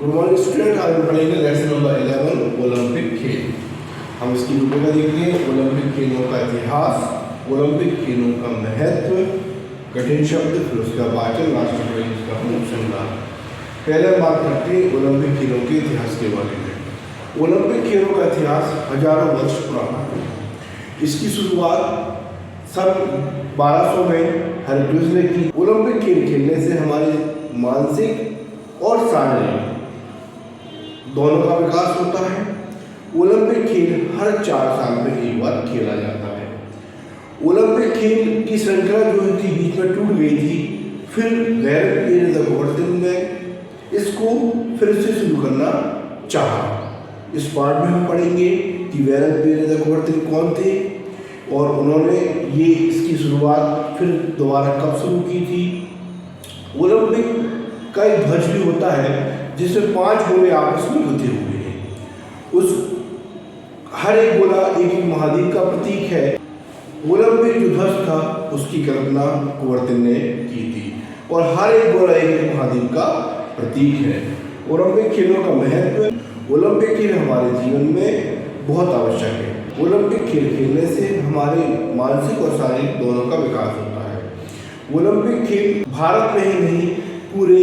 Good morning student, आज हम पढ़ेंगे लेसन नंबर 11 ओलंपिक खेल। हम इसकी रूपरेखा देखेंगे। ओलंपिक खेलों का इतिहास, ओलंपिक खेलों का महत्व, कठिन शब्द, फिर उसका वाचन, लास्ट में पढ़ेंगे उसका अनुसंधान। पहले हम बात करते हैं ओलंपिक खेलों के इतिहास के बारे में। ओलंपिक खेलों का इतिहास हजारों वर्ष पुराना है। इसकी शुरुआत सन 1200 में हरक्यूलिस ने की। ओलंपिक खेल खेलने से हमारे मानसिक और शारीरिक दोनों का विकास होता है। ओलंपिक खेल हर 4 साल में एक बार खेला जाता है। ओलंपिक खेल की श्रृंखला जो थी बीच में टूट गई थी, फिर गैर पीरियड ने इसको फिर से शुरू करना चाहा। इस पार्ट में हम पढ़ेंगे कि वैरल पीरियड कौन थे और उन्होंने ये इसकी शुरुआत फिर दोबारा कब शुरू की थी। ओलंपिक का एक ध्वज भी होता है जिसमें 5 गोले आपस में गुथे हुए हैं। उस हर एक गोला एक महाद्वीप का प्रतीक है। ओलंपिक जो ध्वज था उसकी कल्पना कुवर्तिन ने की थी और हर एक गोला एक महाद्वीप का प्रतीक है। ओलंपिक खेलों का महत्व। ओलंपिक खेल हमारे जीवन में बहुत आवश्यक है। ओलंपिक खेल खेलने से हमारे मानसिक और शारीरिक दोनों का विकास होता है। ओलंपिक खेल भारत में ही नहीं पूरे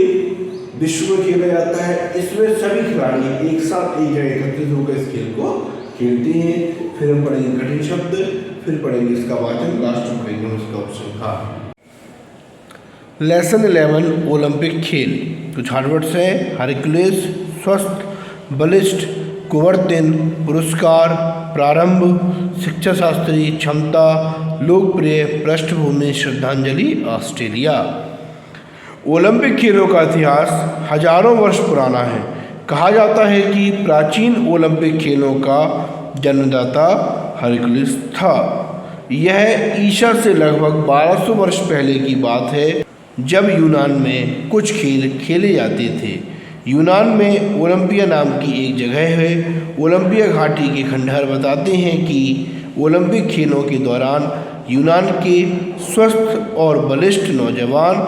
विश्व में खेला जाता है। इसमें सभी खिलाड़ी एक साथ एक जगह एकत्रित होकर इस खेल को खेलते हैं। फिर हम पढ़ेंगे कठिन शब्द, फिर पढ़ेंगे इसका वाचन, लास्ट में पढ़ेंगे इसका उपसंहार। लेसन 11 ओलंपिक खेल। कुछ हार्डवर्ड्स हैं: हरक्यूलिस, स्वस्थ, बलिष्ठ, कुवर्तिन, पुरस्कार, प्रारंभ, शिक्षा शास्त्री, क्षमता, लोकप्रिय, पृष्ठभूमि, श्रद्धांजलि, ऑस्ट्रेलिया। ओलंपिक खेलों का इतिहास हजारों वर्ष पुराना है। कहा जाता है कि प्राचीन ओलंपिक खेलों का जन्मदाता हरक्यूलिस था। यह ईसा से लगभग 1200 वर्ष पहले की बात है, जब यूनान में कुछ खेल खेले जाते थे। यूनान में ओलंपिया नाम की एक जगह है। ओलंपिया घाटी के खंडहर बताते हैं कि ओलंपिक खेलों के दौरान यूनान के स्वस्थ और बलिष्ठ नौजवान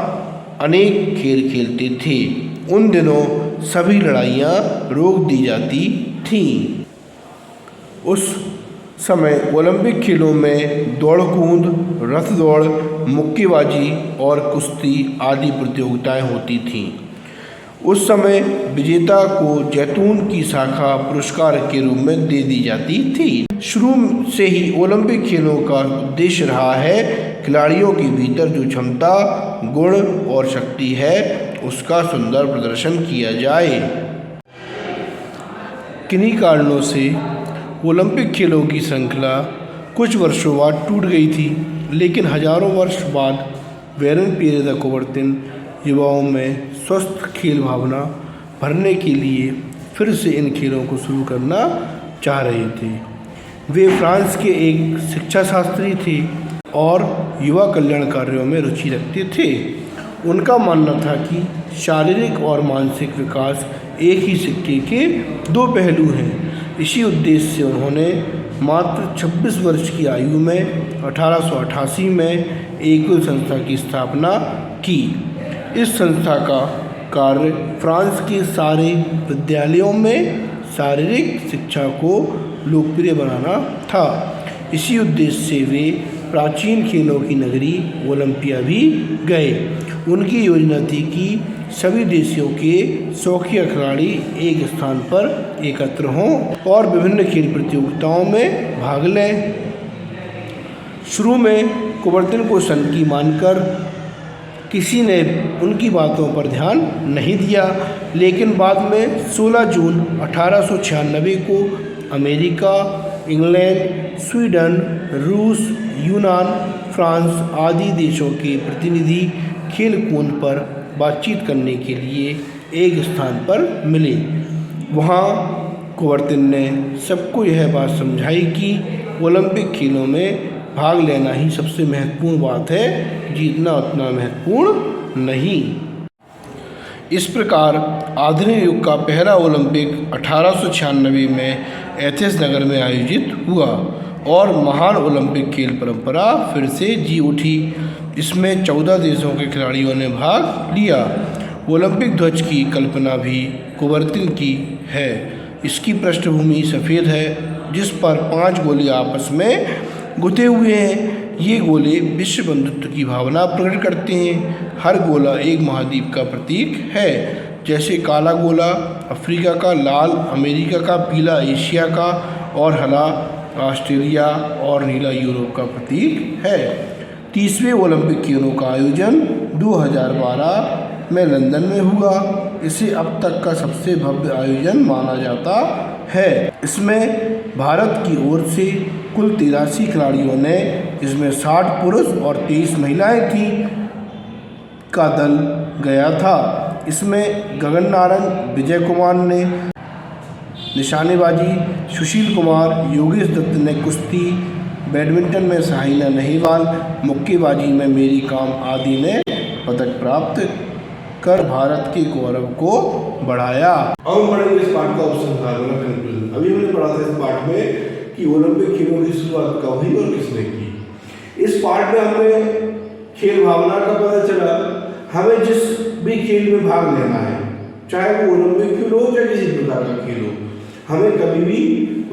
अनेक खेल खेलते थे। उन दिनों सभी लड़ाइयाँ रोक दी जाती थीं। उस समय ओलंपिक खेलों में दौड़ कूद, रथ दौड़, मुक्केबाजी और कुश्ती आदि प्रतियोगिताएं होती थीं। उस समय विजेता को जैतून की शाखा पुरस्कार के रूप में दे दी जाती थी। शुरू से ही ओलंपिक खेलों का उद्देश्य रहा है खिलाड़ियों के भीतर जो क्षमता, गुण और शक्ति है उसका सुंदर प्रदर्शन किया जाए। किन्हीं कारणों से ओलंपिक खेलों की श्रृंखला कुछ वर्षों बाद टूट गई थी, लेकिन हजारों वर्ष बाद वैरल पीरियड युवाओं में स्वस्थ खेल भावना भरने के लिए फिर से इन खेलों को शुरू करना चाह रहे थे। वे फ्रांस के एक शिक्षा शास्त्री थे और युवा कल्याण कार्यों में रुचि रखते थे। उनका मानना था कि शारीरिक और मानसिक विकास एक ही सिक्के के 2 पहलू हैं। इसी उद्देश्य से उन्होंने मात्र 26 वर्ष की आयु में 1888 में एक संस्था की स्थापना की। इस संस्था का कार्य फ्रांस के सारे विद्यालयों में शारीरिक शिक्षा को लोकप्रिय बनाना था। इसी उद्देश्य से वे प्राचीन खेलों की नगरी ओलंपिया भी गए। उनकी योजना थी कि सभी देशों के शौकिया खिलाड़ी एक स्थान पर एकत्र हों और विभिन्न खेल प्रतियोगिताओं में भाग लें। शुरू में कुवर्तिन को सनकी मानकर किसी ने उनकी बातों पर ध्यान नहीं दिया, लेकिन बाद में 16 जून 1896 को अमेरिका, इंग्लैंड, स्वीडन, रूस, यूनान, फ्रांस आदि देशों के प्रतिनिधि खेल कूद पर बातचीत करने के लिए एक स्थान पर मिले। वहाँ कुवर्तिन ने सबको यह बात समझाई कि ओलंपिक खेलों में भाग लेना ही सबसे महत्वपूर्ण बात है, जीतना उतना महत्वपूर्ण नहीं। इस प्रकार आधुनिक युग का पहला ओलंपिक 1896 में एथेंस नगर में आयोजित हुआ और महान ओलंपिक खेल परंपरा फिर से जी उठी। इसमें 14 देशों के खिलाड़ियों ने भाग लिया। ओलंपिक ध्वज की कल्पना भी कुबर्तिन की है। इसकी पृष्ठभूमि सफ़ेद है जिस पर 5 गोले आपस में गुथे हुए हैं। ये गोले विश्व बंधुत्व की भावना प्रकट करते हैं। हर गोला एक महाद्वीप का प्रतीक है, जैसे काला गोला अफ्रीका का, लाल अमेरिका का, पीला एशिया का और हरा ऑस्ट्रेलिया और नीला यूरोप का प्रतीक है। 30वें ओलंपिक खेलों का आयोजन 2012 में लंदन में हुआ। इसे अब तक का सबसे भव्य आयोजन माना जाता है। इसमें भारत की ओर से कुल 83 खिलाड़ियों ने, इसमें 60 पुरुष और 23 महिलाएं थीं, का दल गया था। इसमें गगन नारंग विजय कुमार ने निशानेबाजी, सुशील कुमार, योगेश दत्त ने कुश्ती, बैडमिंटन में साइना नेहवाल, मुक्केबाजी में मेरी कॉम आदि ने पदक प्राप्त कर भारत के गौरव को बढ़ाया। अब हम पढ़ेंगे इस पाठ का उपसंहार मतलब कंक्लूजन। अभी हमने पढ़ा था इस पाठ में कि ओलंपिक खेलों की शुरुआत कब हुई और किसने की। इस पाठ में हमें खेल भावना का पता चला। हमें जिस भी खेल में भाग लेना है, चाहे वो ओलंपिक खेल हो चाहे किसी प्रकार का खेल हो, हमें कभी भी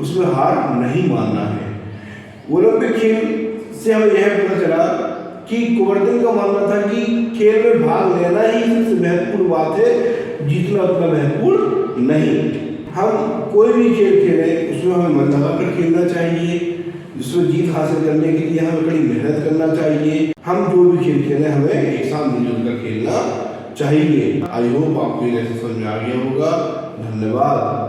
उसमें हार नहीं मानना है। ओलंपिक खेल से हमें यह पता चला कि कुबर्तिन का मानना था कि खेल में भाग लेना ही सबसे महत्वपूर्ण बात है, जीतना उतना महत्वपूर्ण नहीं। हम कोई भी खेल खेलें उसमें हमें मन लगाकर खेलना चाहिए, जिसमें जीत हासिल करने के लिए हमें कड़ी मेहनत करना चाहिए। हम जो भी खेल खेलें हमें एक साथ मिलजुल कर खेलना चाहिए। आई होप आपको ये समझ में आ गया होगा। धन्यवाद।